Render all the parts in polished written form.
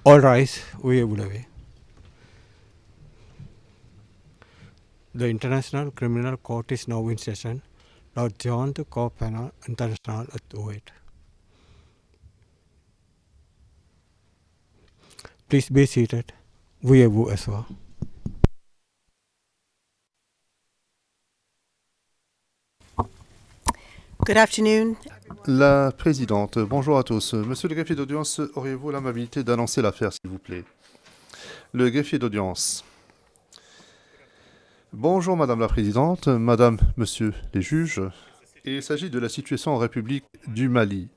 All rise, veuillez vous lever. The International Criminal Court is now in session. Lord John the Court Panel International at 08. Please be seated. Veuillez vous asseoir. Good afternoon. La présidente, bonjour à tous. Monsieur le greffier d'audience, auriez-vous l'amabilité d'annoncer l'affaire, s'il vous plaît? Le greffier d'audience. Bonjour Madame la Présidente, Madame, Monsieur les juges. Il s'agit de la situation en République du Mali.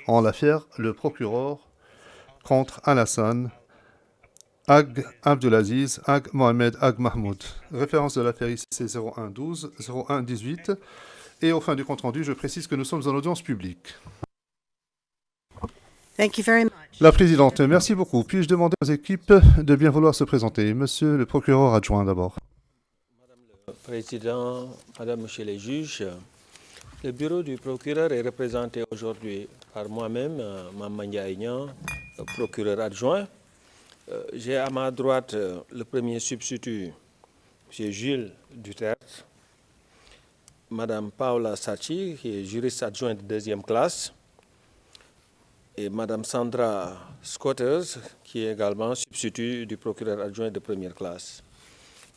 En l'affaire, le procureur contre Alassane Ag Abdelaziz Ag Mohamed Ag Mahmoud. Référence de l'affaire ici, c'est 0112 0118. Et au fin du compte-rendu, je précise que nous sommes en audience publique. Thank you very much. La présidente, merci beaucoup. Puis-je demander aux équipes de bien vouloir se présenter? Monsieur le procureur adjoint d'abord. Madame le Président, Madame, Monsieur les juges, le bureau du procureur est représenté aujourd'hui par moi-même, Mamanya Aignan, procureur adjoint. J'ai à ma droite le premier substitut, M. Gilles Duterte, Madame Paola Sachi, qui est juriste adjointe de deuxième classe, et Madame Sandra Scotters, qui est également substitut du procureur adjoint de première classe.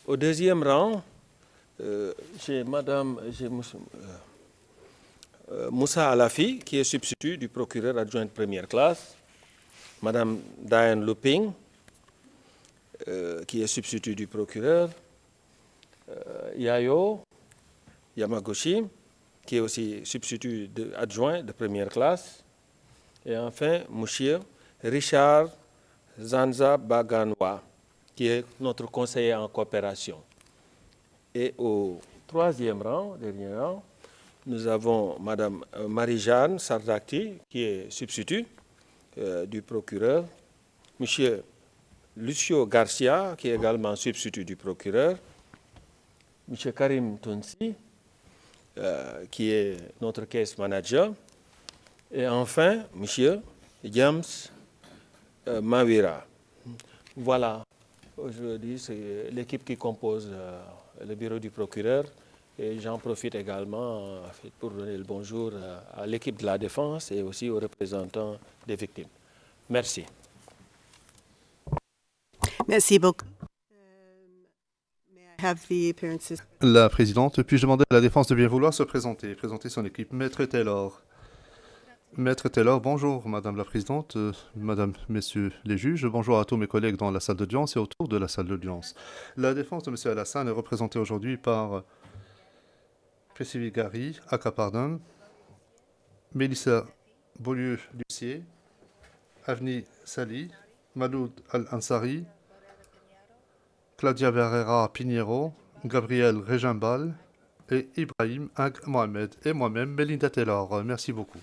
Au deuxième rang, j'ai Moussa Alafi, qui est substitut du procureur adjoint de première classe, Madame Diane Luping, qui est substitut du procureur, Yayo Yamaguchi, qui est aussi substitut adjoint de première classe, et enfin, M. Richard Zanza Baganwa, qui est notre conseiller en coopération. Et au troisième rang, dernier rang, nous avons Mme Marie-Jeanne Sardakti, qui est substitut du procureur, M. Lucio Garcia, qui est également substitut du procureur, M. Karim Tounsi, qui est notre case manager, et enfin, M. James Mawira. Voilà, aujourd'hui, c'est l'équipe qui compose le bureau du procureur, et j'en profite également pour donner le bonjour à l'équipe de la défense et aussi aux représentants des victimes. Merci. Merci beaucoup. May I have the appearances? La présidente, puis-je demander à la défense de bien vouloir se présenter son équipe? Maître Taylor. Maître Taylor, bonjour Madame la présidente, Madame, Messieurs les juges, bonjour à tous mes collègues dans la salle d'audience et autour de la salle d'audience. La défense de M. Alassane est représentée aujourd'hui par Pressivi Gary, Akapardon, Mélissa Beaulieu-Lucier, Avni Sali, Maloud Al-Ansari, Claudia Barrera Pinheiro, Gabriel Regimbal et Ibrahim Ag Mohamed et moi-même, Melinda Taylor. Merci beaucoup.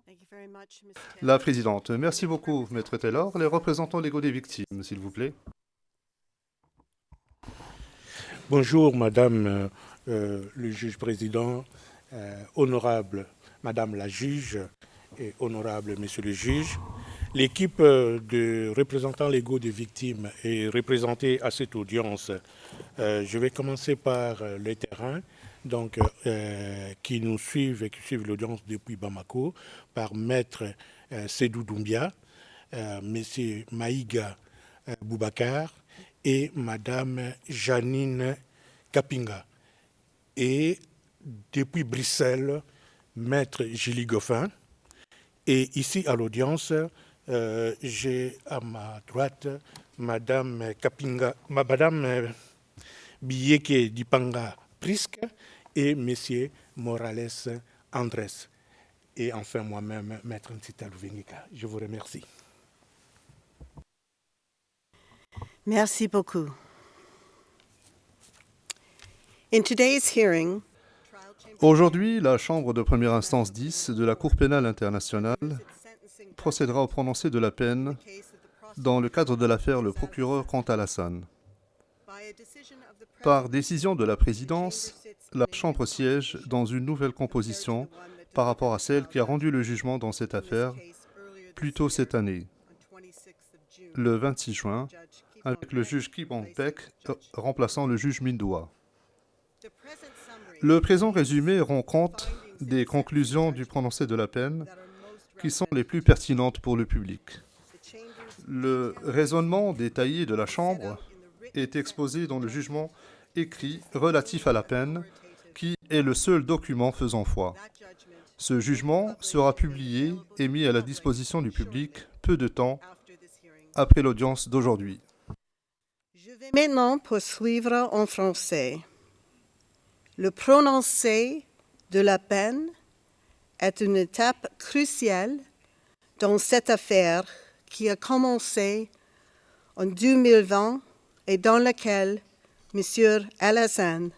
Thank you very much, Mr. Taylor. La présidente, merci beaucoup, Maître Taylor. Les représentants légaux des victimes, s'il vous plaît. Bonjour, Madame le juge président, honorable Madame la juge et honorable Monsieur le juge. L'équipe de représentants légaux des victimes est représentée à cette audience. Je vais commencer par le terrain, donc, qui nous suivent et qui suivent l'audience depuis Bamako, par Maître Sédou Doumbia, Monsieur Maïga Boubacar et Madame Janine Kapinga. Et depuis Bruxelles, Maître Gilly Goffin. Et ici à l'audience, j'ai à ma droite Madame Kapinga, Madame Biyeke Dipanga Prisk et Monsieur Morales Andrés. Et enfin moi-même, Maître Nsita Louvengika. Je vous remercie. Merci beaucoup. In today's hearing, Aujourd'hui, la Chambre de première instance 10 de la Cour pénale internationale procédera au prononcé de la peine dans le cadre de l'affaire Le procureur contre Alassane. Par décision de la présidence, la Chambre siège dans une nouvelle composition par rapport à celle qui a rendu le jugement dans cette affaire plus tôt cette année, le 26 juin, avec le juge Ki Bong-pek remplaçant le juge Min-dua. Le présent résumé rend compte des conclusions du prononcé de la peine qui sont les plus pertinentes pour le public. Le raisonnement détaillé de la Chambre est exposé dans le jugement écrit relatif à la peine, qui est le seul document faisant foi. Ce jugement sera publié et mis à la disposition du public peu de temps après l'audience d'aujourd'hui. Je vais maintenant poursuivre en français. Le prononcé de la peine est une étape cruciale dans cette affaire qui a commencé en 2020 et dans laquelle M. Al-Hassan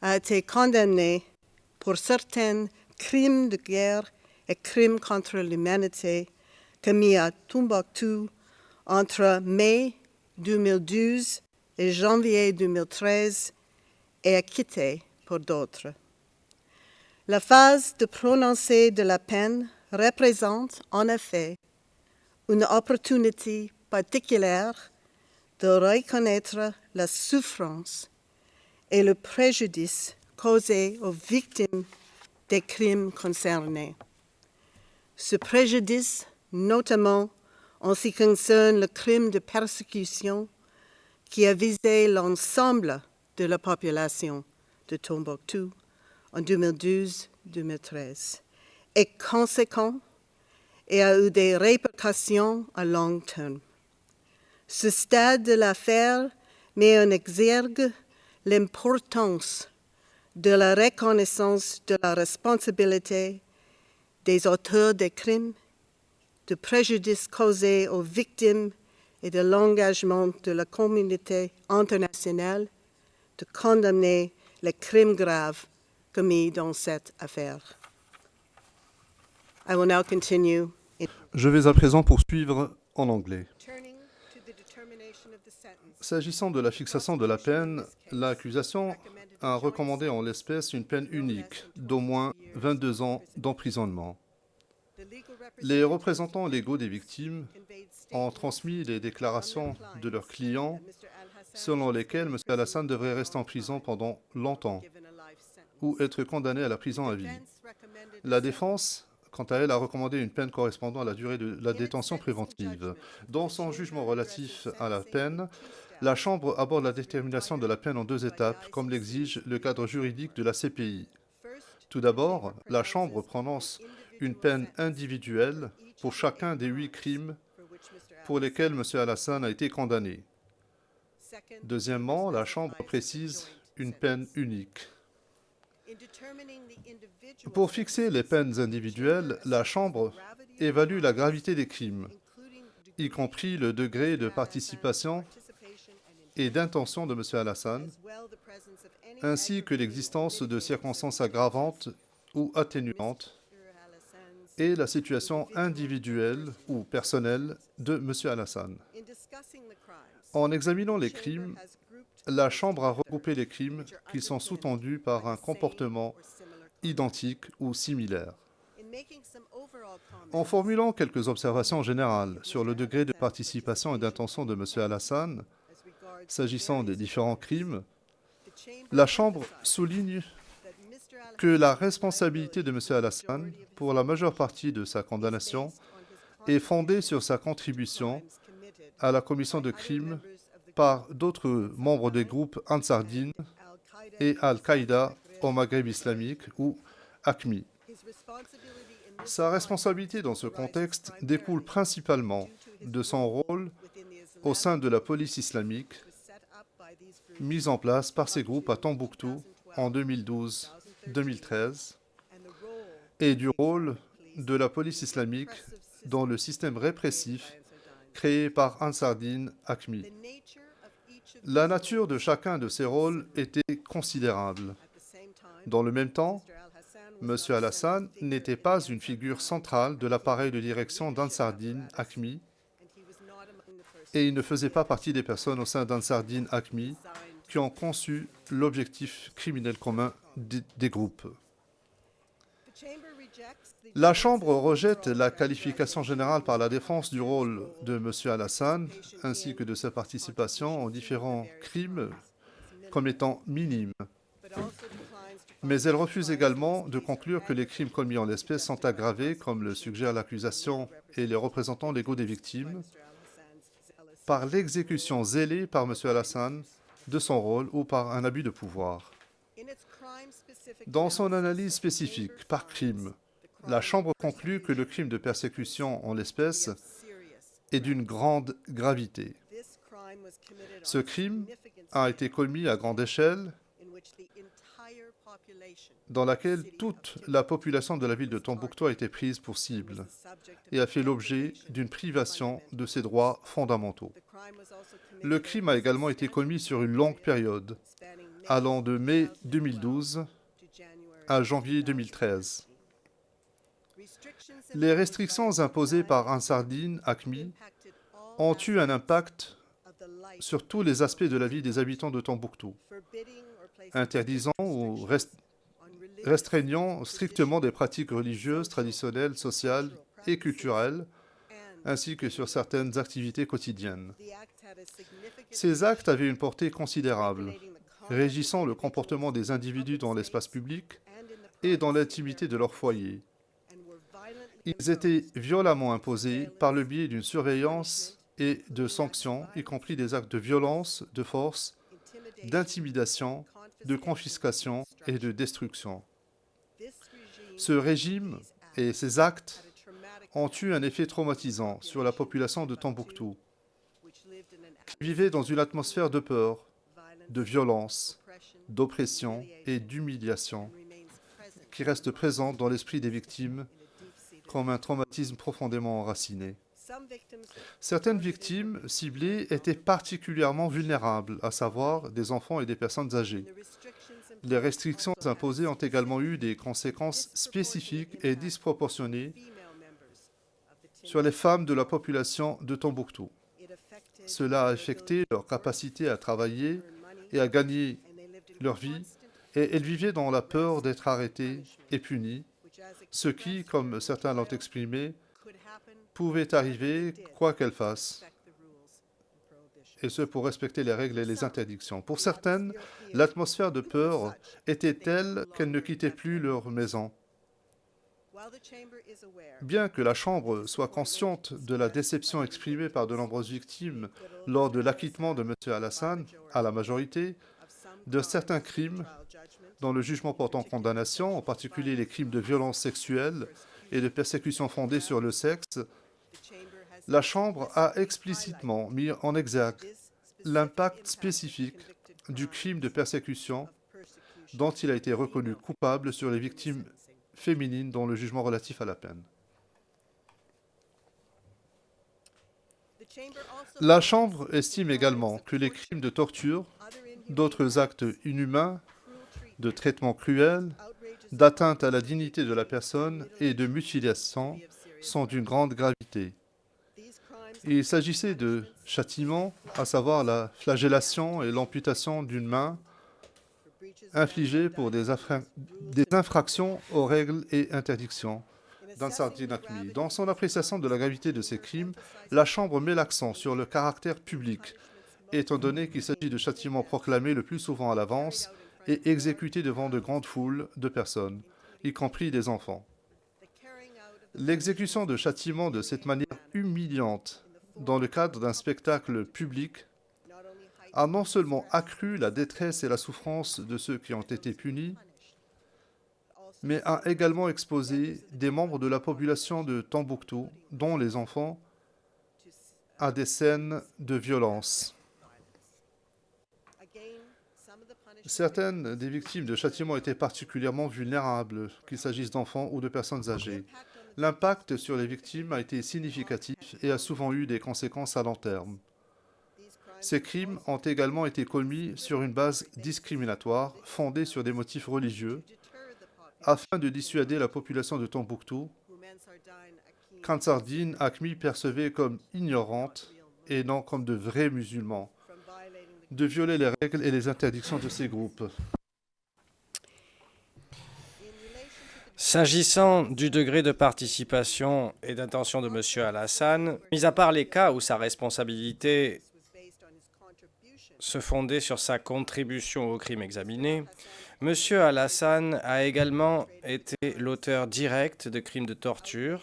a été condamné pour certains crimes de guerre et crimes contre l'humanité commis à Tombouctou entre mai 2012 et janvier 2013 et acquitté pour d'autres. La phase de prononcé de la peine représente en effet une opportunité particulière de reconnaître la souffrance et le préjudice causés aux victimes des crimes concernés. Ce préjudice, notamment en ce qui concerne le crime de persécution qui a visé l'ensemble de la population de Tombouctou en 2012-2013, est conséquent et a eu des répercussions à long terme. Ce stade de l'affaire met en exergue l'importance de la reconnaissance de la responsabilité des auteurs des crimes, de préjudice causés aux victimes et de l'engagement de la communauté internationale de condamner les crimes graves commis dans cette affaire. I will now continue in Je vais à présent poursuivre en anglais. turning to the determination of the sentence. S'agissant de la fixation de la peine, l'accusation a recommandé en l'espèce une peine unique d'au moins 22 ans d'emprisonnement. The legal Les représentants légaux des victimes conveyed ont transmis les déclarations de leurs clients Mr. Al-Hassan selon lesquelles M. Alassane devrait rester en prison pendant longtemps given a life sentence. ou être condamné à la prison à vie. Defense recommended La défense, quant à elle, a recommandé une peine correspondant à la durée de la détention préventive. Dans son jugement relatif à la peine, la Chambre aborde la détermination de la peine en deux étapes, comme l'exige le cadre juridique de la CPI. Tout d'abord, la Chambre prononce une peine individuelle pour chacun des 8 crimes pour lesquels M. Alassane a été condamné. Deuxièmement, la Chambre précise une peine unique. Pour fixer les peines individuelles, la Chambre évalue la gravité des crimes, y compris le degré de participation et d'intention de M. Alassane, ainsi que l'existence de circonstances aggravantes ou atténuantes et la situation individuelle ou personnelle de M. Alassane. En examinant les crimes, la Chambre a regroupé les crimes qui sont sous-tendus par un comportement identique ou similaire. En formulant quelques observations générales sur le degré de participation et d'intention de M. Alassane, s'agissant des différents crimes, la Chambre souligne que la responsabilité de M. Alassane pour la majeure partie de sa condamnation est fondée sur sa contribution à la commission de crimes par d'autres membres des groupes Ansar Dine et Al-Qaïda au Maghreb islamique ou AQMI. Sa responsabilité dans ce contexte découle principalement de son rôle au sein de la police islamique mise en place par ces groupes à Tombouctou en 2012-2013 et du rôle de la police islamique dans le système répressif créé par Ansar Dine AQMI. La nature de chacun de ces rôles était considérable. Dans le même temps, M. Alassane n'était pas une figure centrale de l'appareil de direction d'Ansar Dine AQMI et il ne faisait pas partie des personnes au sein d'Ansar Dine AQMI qui ont conçu l'objectif criminel commun des groupes. La Chambre rejette la qualification générale par la défense du rôle de M. Alassane ainsi que de sa participation aux différents crimes comme étant minime. Mais elle refuse également de conclure que les crimes commis en l'espèce sont aggravés, comme le suggère l'accusation et les représentants légaux des victimes, par l'exécution zélée par M. Alassane de son rôle ou par un abus de pouvoir. Dans son analyse spécifique par crime, la Chambre conclut que le crime de persécution en l'espèce est d'une grande gravité. Ce crime a été commis à grande échelle dans laquelle toute la population de la ville de Tombouctou a été prise pour cible et a fait l'objet d'une privation de ses droits fondamentaux. Le crime a également été commis sur une longue période, allant de mai 2012 à janvier 2013. Les restrictions imposées par Ansardine AQMI ont eu un impact sur tous les aspects de la vie des habitants de Tombouctou, interdisant ou restreignant strictement des pratiques religieuses, traditionnelles, sociales et culturelles, ainsi que sur certaines activités quotidiennes. Ces actes avaient une portée considérable, régissant le comportement des individus dans l'espace public et dans l'intimité de leur foyer. Ils étaient violemment imposés par le biais d'une surveillance et de sanctions, y compris des actes de violence, de force, d'intimidation, de confiscation et de destruction. Ce régime et ces actes ont eu un effet traumatisant sur la population de Tombouctou, qui vivait dans une atmosphère de peur, de violence, d'oppression et d'humiliation, qui reste présente dans l'esprit des victimes comme un traumatisme profondément enraciné. Certaines victimes ciblées étaient particulièrement vulnérables, à savoir des enfants et des personnes âgées. Les restrictions imposées ont également eu des conséquences spécifiques et disproportionnées sur les femmes de la population de Tombouctou. Cela a affecté leur capacité à travailler et à gagner leur vie, et elles vivaient dans la peur d'être arrêtées et punies, ce qui, comme certains l'ont exprimé, pouvait arriver quoi qu'elles fassent, et ce pour respecter les règles et les interdictions. Pour certaines, l'atmosphère de peur était telle qu'elles ne quittaient plus leur maison. Bien que la Chambre soit consciente de la déception exprimée par de nombreuses victimes lors de l'acquittement de M. Alassane, à la majorité, de certains crimes dont le jugement portant condamnation, en particulier les crimes de violence sexuelle et de persécution fondée sur le sexe, la Chambre a explicitement mis en exergue l'impact spécifique du crime de persécution dont il a été reconnu coupable sur les victimes féminines dans le jugement relatif à la peine. La Chambre estime également que les crimes de torture, d'autres actes inhumains, de traitement cruel, d'atteinte à la dignité de la personne et de mutilation sont d'une grande gravité. Il s'agissait de châtiments, à savoir la flagellation et l'amputation d'une main infligées pour des infractions aux règles et interdictions d'Ansardine AQMI. Dans son appréciation de la gravité de ces crimes, la Chambre met l'accent sur le caractère public, étant donné qu'il s'agit de châtiments proclamés le plus souvent à l'avance et exécutés devant de grandes foules de personnes, y compris des enfants. L'exécution de châtiments de cette manière humiliante dans le cadre d'un spectacle public a non seulement accru la détresse et la souffrance de ceux qui ont été punis, mais a également exposé des membres de la population de Tombouctou, dont les enfants, à des scènes de violence. Certaines des victimes de châtiments étaient particulièrement vulnérables, qu'il s'agisse d'enfants ou de personnes âgées. L'impact sur les victimes a été significatif et a souvent eu des conséquences à long terme. Ces crimes ont également été commis sur une base discriminatoire fondée sur des motifs religieux afin de dissuader la population de Tombouctou qu'Ansardine AQMI percevait comme ignorante et non comme de vrais musulmans, de violer les règles et les interdictions de ces groupes. S'agissant du degré de participation et d'intention de M. Alassane, mis à part les cas où sa responsabilité se fondait sur sa contribution au crime examiné, M. Alassane a également été l'auteur direct de crimes de torture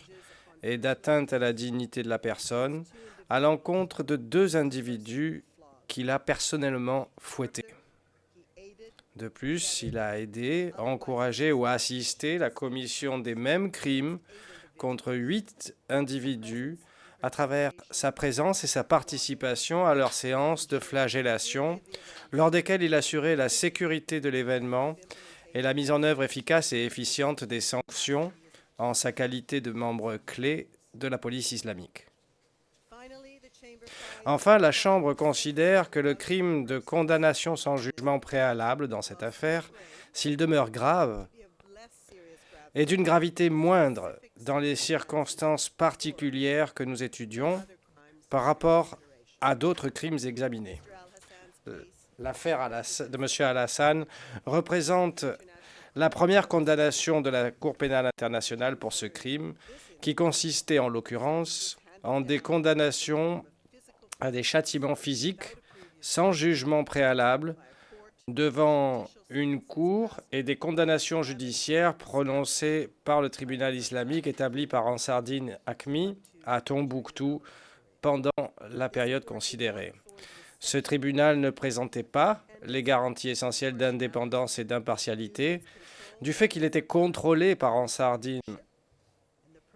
et d'atteinte à la dignité de la personne à l'encontre de 2 individus qu'il a personnellement fouettés. De plus, il a aidé, encouragé ou assisté la commission des mêmes crimes contre 8 individus à travers sa présence et sa participation à leurs séances de flagellation, lors desquelles il assurait la sécurité de l'événement et la mise en œuvre efficace et efficiente des sanctions en sa qualité de membre clé de la police islamique. Enfin, la Chambre considère que le crime de condamnation sans jugement préalable dans cette affaire, s'il demeure grave, est d'une gravité moindre dans les circonstances particulières que nous étudions par rapport à d'autres crimes examinés. L'affaire de M. Alassane représente la première condamnation de la Cour pénale internationale pour ce crime, qui consistait en l'occurrence en des condamnations à des châtiments physiques sans jugement préalable devant une cour et des condamnations judiciaires prononcées par le tribunal islamique établi par Ansardine Hakmi à Tombouctou pendant la période considérée. Ce tribunal ne présentait pas les garanties essentielles d'indépendance et d'impartialité du fait qu'il était contrôlé par Ansardine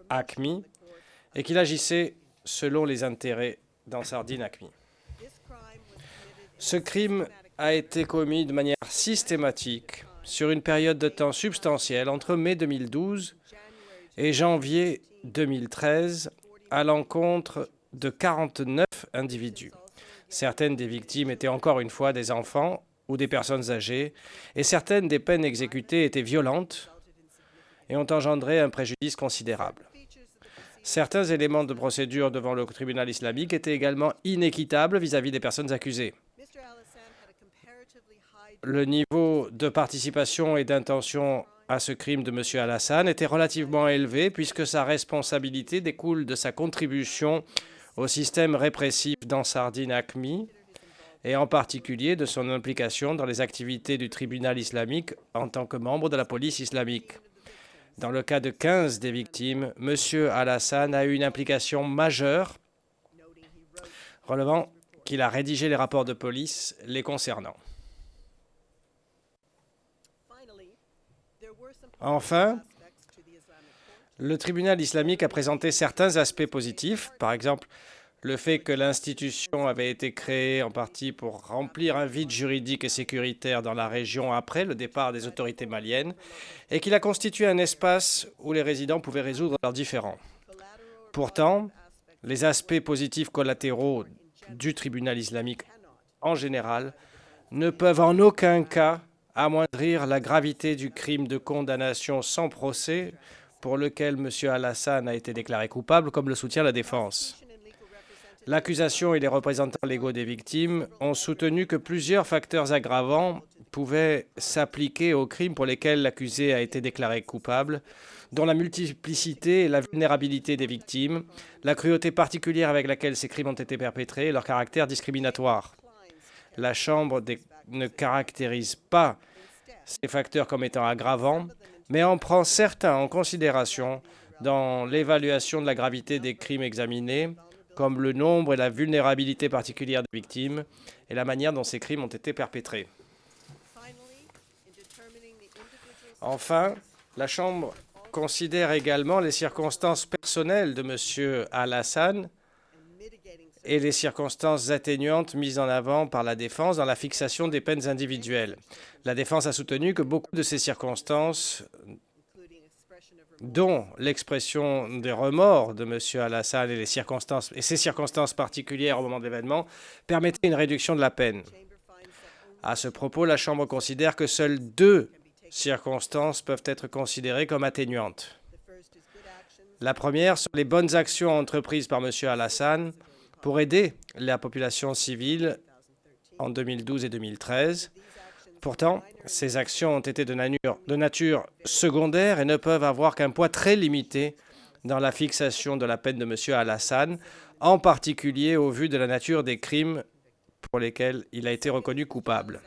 Hakmi et qu'il agissait selon les intérêts d'Ansardine Hakmi. Ce crime a été commis de manière systématique sur une période de temps substantielle entre mai 2012 et janvier 2013 à l'encontre de 49 individus. Certaines des victimes étaient encore une fois des enfants ou des personnes âgées et certaines des peines exécutées étaient violentes et ont engendré un préjudice considérable. Certains éléments de procédure devant le tribunal islamique étaient également inéquitables vis-à-vis des personnes accusées. Le niveau de participation et d'intention à ce crime de M. Alassane était relativement élevé puisque sa responsabilité découle de sa contribution au système répressif d'Ansardine Hakmi et en particulier de son implication dans les activités du tribunal islamique en tant que membre de la police islamique. Dans le cas de 15 des victimes, M. Alassane a eu une implication majeure, relevant qu'il a rédigé les rapports de police les concernant. Enfin, le tribunal islamique a présenté certains aspects positifs, par exemple le fait que l'institution avait été créée en partie pour remplir un vide juridique et sécuritaire dans la région après le départ des autorités maliennes et qu'il a constitué un espace où les résidents pouvaient résoudre leurs différends. Pourtant, les aspects positifs collatéraux du tribunal islamique en général ne peuvent en aucun cas amoindrir la gravité du crime de condamnation sans procès pour lequel M. Alassane a été déclaré coupable, comme le soutient la défense. L'accusation et les représentants légaux des victimes ont soutenu que plusieurs facteurs aggravants pouvaient s'appliquer aux crimes pour lesquels l'accusé a été déclaré coupable, dont la multiplicité et la vulnérabilité des victimes, la cruauté particulière avec laquelle ces crimes ont été perpétrés et leur caractère discriminatoire. La Chambre ne caractérise pas ces facteurs comme étant aggravants, mais en prend certains en considération dans l'évaluation de la gravité des crimes examinés, comme le nombre et la vulnérabilité particulière des victimes et la manière dont ces crimes ont été perpétrés. Enfin, la Chambre considère également les circonstances personnelles de M. Alassane et les circonstances atténuantes mises en avant par la défense dans la fixation des peines individuelles. La défense a soutenu que beaucoup de ces circonstances, dont l'expression des remords de M. Alassane et ces circonstances particulières au moment de l'événement, permettaient une réduction de la peine. À ce propos, la Chambre considère que seules 2 circonstances peuvent être considérées comme atténuantes. La première sont les bonnes actions entreprises par M. Alassane pour aider la population civile en 2012 et 2013, Pourtant, ces actions ont été de nature secondaire et ne peuvent avoir qu'un poids très limité dans la fixation de la peine de M. Al-Hassan, en particulier au vu de la nature des crimes pour lesquels il a été reconnu coupable.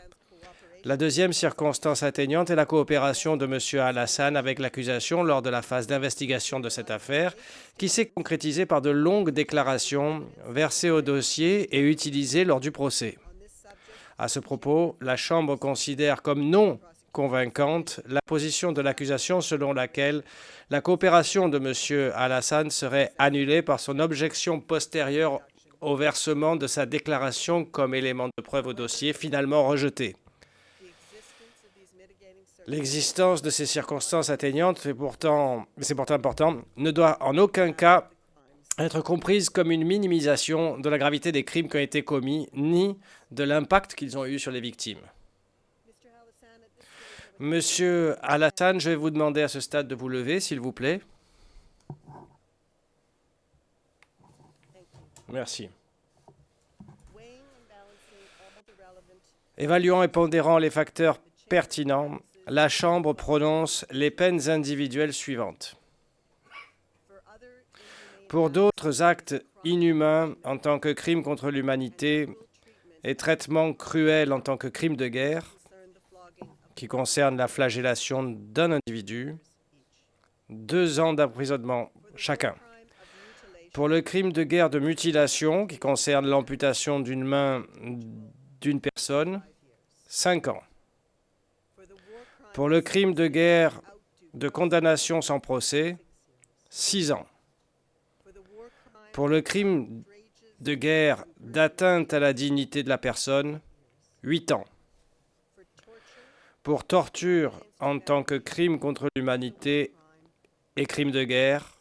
La deuxième circonstance atténuante est la coopération de M. Al-Hassan avec l'accusation lors de la phase d'investigation de cette affaire, qui s'est concrétisée par de longues déclarations versées au dossier et utilisées lors du procès. À ce propos, la Chambre considère comme non convaincante la position de l'accusation selon laquelle la coopération de M. Al-Hassan serait annulée par son objection postérieure au versement de sa déclaration comme élément de preuve au dossier, finalement rejeté. L'existence de ces circonstances atténuantes, c'est pourtant important, ne doit en aucun cas être comprise comme une minimisation de la gravité des crimes qui ont été commis, ni de l'impact qu'ils ont eu sur les victimes. Monsieur Al-Hassan, je vais vous demander à ce stade de vous lever, s'il vous plaît. Merci. Évaluant et pondérant les facteurs pertinents, la Chambre prononce les peines individuelles suivantes. Pour d'autres actes inhumains en tant que crimes contre l'humanité et traitements cruels en tant que crimes de guerre, qui concernent la flagellation d'un individu, 2 ans d'emprisonnement chacun. Pour le crime de guerre de mutilation, qui concerne l'amputation d'une main d'une personne, 5 ans. Pour le crime de guerre de condamnation sans procès, 6 ans. Pour le crime de guerre d'atteinte à la dignité de la personne, 8 ans. Pour torture en tant que crime contre l'humanité et crime de guerre,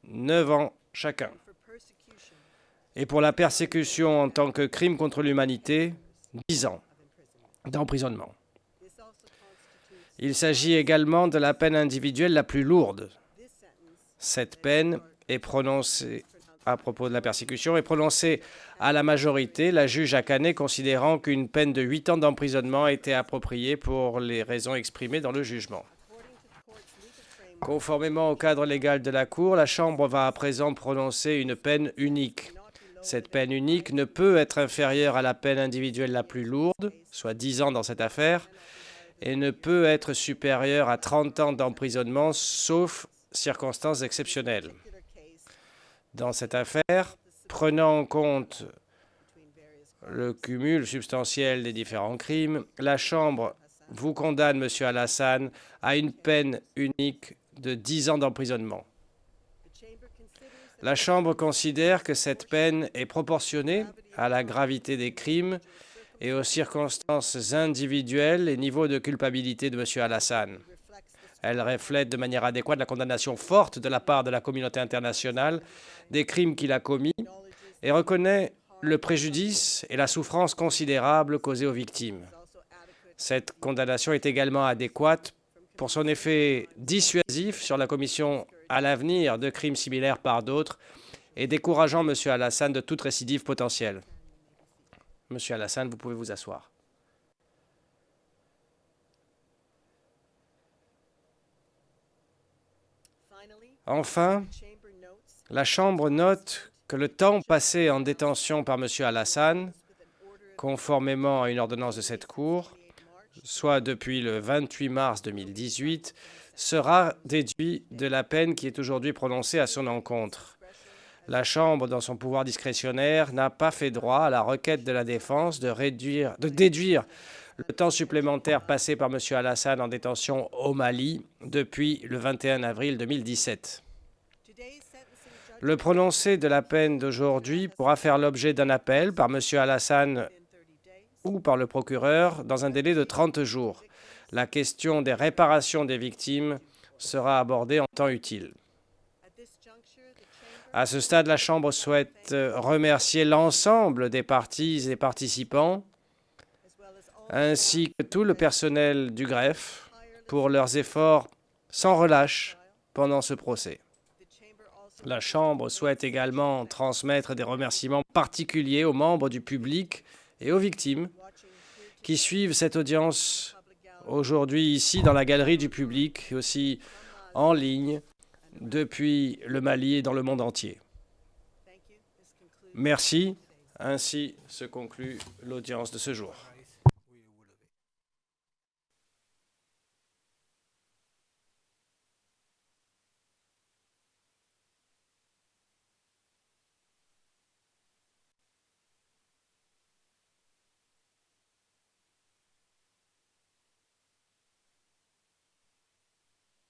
9 ans chacun. Et pour la persécution en tant que crime contre l'humanité, 10 ans d'emprisonnement. Il s'agit également de la peine individuelle la plus lourde. Cette peine est prononcée, à propos de la persécution, est prononcée à la majorité, la juge Akane considérant qu'une peine de 8 ans d'emprisonnement était appropriée pour les raisons exprimées dans le jugement. Conformément au cadre légal de la Cour, la Chambre va à présent prononcer une peine unique. Cette peine unique ne peut être inférieure à la peine individuelle la plus lourde, soit 10 ans dans cette affaire, et ne peut être supérieure à 30 ans d'emprisonnement, sauf circonstances exceptionnelles. Dans cette affaire, prenant en compte le cumul substantiel des différents crimes, la Chambre vous condamne, M. Al-Hassan, à une peine unique de 10 ans d'emprisonnement. La Chambre considère que cette peine est proportionnée à la gravité des crimes et aux circonstances individuelles et niveaux de culpabilité de M. Al-Hassan. Elle reflète de manière adéquate la condamnation forte de la part de la communauté internationale des crimes qu'il a commis et reconnaît le préjudice et la souffrance considérable causés aux victimes. Cette condamnation est également adéquate pour son effet dissuasif sur la commission à l'avenir de crimes similaires par d'autres et décourageant M. Al-Hassan de toute récidive potentielle. M. Al-Hassan, vous pouvez vous asseoir. Enfin, la Chambre note que le temps passé en détention par M. Al-Hassan, conformément à une ordonnance de cette Cour, soit depuis le 28 mars 2018, sera déduit de la peine qui est aujourd'hui prononcée à son encontre. La Chambre, dans son pouvoir discrétionnaire, n'a pas fait droit à la requête de la défense de déduire le temps supplémentaire passé par M. Al-Hassan en détention au Mali depuis le 21 avril 2017. Le prononcé de la peine d'aujourd'hui pourra faire l'objet d'un appel par M. Al-Hassan ou par le procureur dans un délai de 30 jours. La question des réparations des victimes sera abordée en temps utile. À ce stade, la Chambre souhaite remercier l'ensemble des parties et participants, ainsi que tout le personnel du greffe, pour leurs efforts sans relâche pendant ce procès. La Chambre souhaite également transmettre des remerciements particuliers aux membres du public et aux victimes qui suivent cette audience aujourd'hui ici dans la galerie du public et aussi en ligne depuis le Mali et dans le monde entier. Merci. Ainsi se conclut l'audience de ce jour.